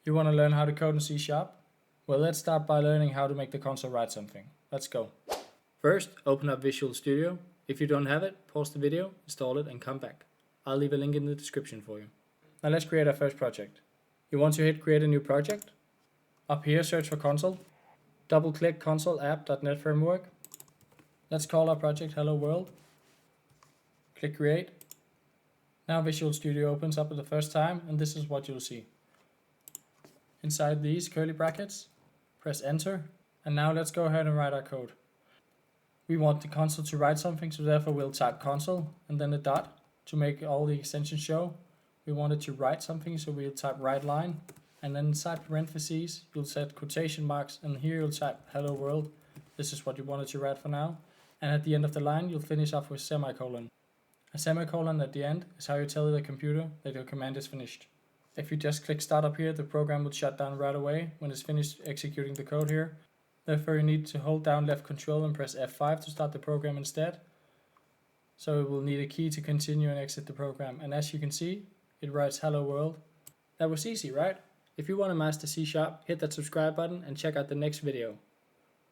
You want to learn how to code in C#? Well, let's start by learning how to make the console write something. Let's go. First, open up Visual Studio. If you don't have it, pause the video, install it, and come back. I'll leave a link in the description for you. Now let's create our first project. You want to hit create a new project. Up here, search for console. Double click console app.net framework. Let's call our project Hello World. Click create. Now Visual Studio opens up for the first time, and this is what you'll see. Inside these curly brackets, press enter, and now let's go ahead and write our code. We want the console to write something, so therefore we'll type console and then a dot to make all the extensions show. We want it to write something, so we'll type write line, and then inside parentheses you'll set quotation marks, and here you'll type hello world. This is what you want it to write for now, and at the end of the line you'll finish off with semicolon. A semicolon at the end is how you tell the computer that your command is finished. If you just click start up here, the program will shut down right away when it's finished executing the code here. Therefore you need to hold down left control and press F5 to start the program instead. So it will need a key to continue and exit the program, and as you can see, it writes hello world. That was easy, right? If you want to master C#, hit that subscribe button and check out the next video.